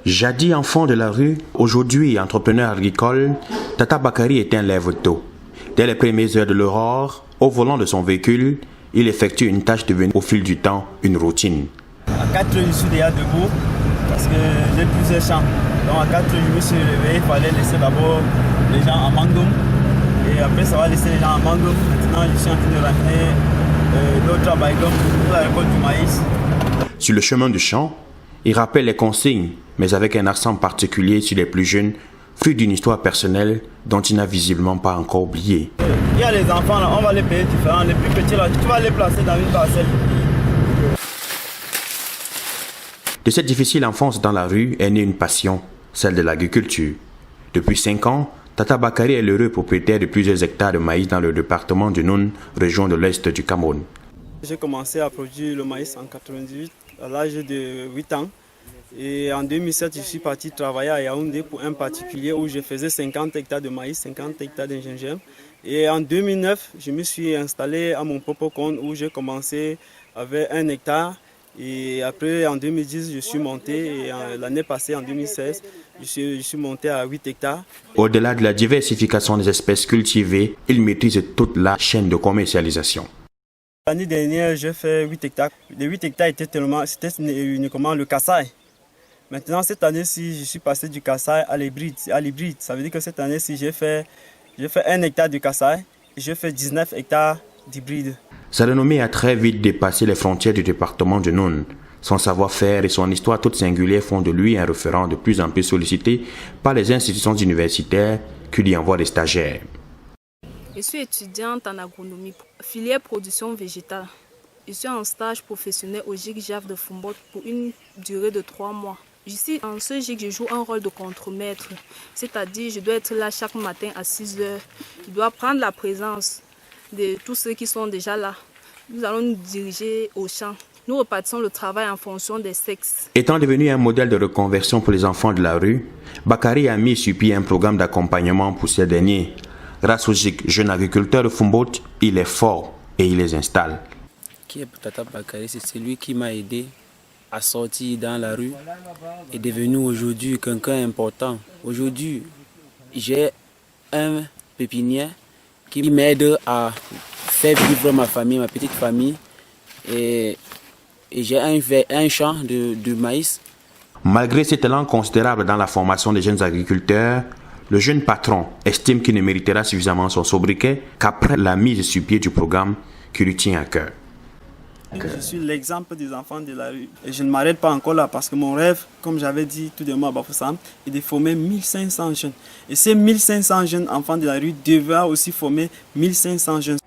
Jadis enfant de la rue, aujourd'hui entrepreneur agricole, Tata Bakary est un lève-tôt. Dès les premières heures de l'aurore, au volant de son véhicule, il effectue une tâche devenue au fil du temps une routine. À 4 heures, je suis déjà debout parce que j'ai plusieurs champs. Donc à 4 heures, je me suis levé, il fallait laisser d'abord les gens en mangoum. Et après, ça va laisser les gens en mangoum. Maintenant, je suis en train de ramener d'autres travail pour la récolte du maïs. Sur le chemin du champ, il rappelle les consignes, mais avec un accent particulier sur les plus jeunes, fruit d'une histoire personnelle dont il n'a visiblement pas encore oublié. Il y a les enfants là, on va les payer différents. Les plus petits là, tu vas les placer dans une parcelle. De cette difficile enfance dans la rue est née une passion, celle de l'agriculture. Depuis 5 ans, Tata Bakary est l'heureux propriétaire de plusieurs hectares de maïs dans le département du Noun, région de l'Est du Cameroun. J'ai commencé à produire le maïs en 1998, à l'âge de 8 ans. Et en 2007, je suis parti travailler à Yaoundé pour un particulier où je faisais 50 hectares de maïs, 50 hectares de gingembre. Et en 2009, je me suis installé à mon propre compte où j'ai commencé avec 1 hectare. Et après, en 2010, je suis monté. Et l'année passée, en 2016, je suis monté à 8 hectares. Au-delà de la diversification des espèces cultivées, il maîtrise toute la chaîne de commercialisation. L'année dernière, j'ai fait 8 hectares. Les 8 hectares c'était uniquement le kassaï. Maintenant, cette année-ci, je suis passé du kassaï à l'hybride. Ça veut dire que cette année-ci, j'ai fait 1 hectare de kassaï et j'ai fait 19 hectares d'hybride. Sa renommée a très vite dépassé les frontières du département du Noun. Son savoir-faire et son histoire toute singulière font de lui un référent de plus en plus sollicité par les institutions universitaires qui lui envoient des stagiaires. Je suis étudiante en agronomie, filière production végétale. Je suis en stage professionnel au GIC JAF de Fumbolt pour une durée de 3 mois. Ici, en ce GIC, je joue un rôle de contremaître, c'est-à-dire je dois être là chaque matin à 6 heures. Je dois prendre la présence de tous ceux qui sont déjà là. Nous allons nous diriger au champ. Nous repartissons le travail en fonction des sexes. Étant devenu un modèle de reconversion pour les enfants de la rue, Bakary a mis sur pied un programme d'accompagnement pour ces derniers. Grâce au GIC Jeune Agriculteur de Fumbolt, il est fort et il les installe. Qui est Tata Bakary, c'est celui qui m'a aidé à sortir dans la rue et devenu aujourd'hui quelqu'un important. Aujourd'hui, j'ai un pépinière qui m'aide à faire vivre ma famille, ma petite famille. Et j'ai un champ de maïs. Malgré cet élan considérable dans la formation des jeunes agriculteurs, le jeune patron estime qu'il ne méritera suffisamment son sobriquet qu'après la mise sur pied du programme qui lui tient à cœur. Je suis l'exemple des enfants de la rue. Et je ne m'arrête pas encore là parce que mon rêve, comme j'avais dit tout de moi à Bafoussam, est de former 1500 jeunes. Et ces 1500 jeunes enfants de la rue devront aussi former 1500 jeunes.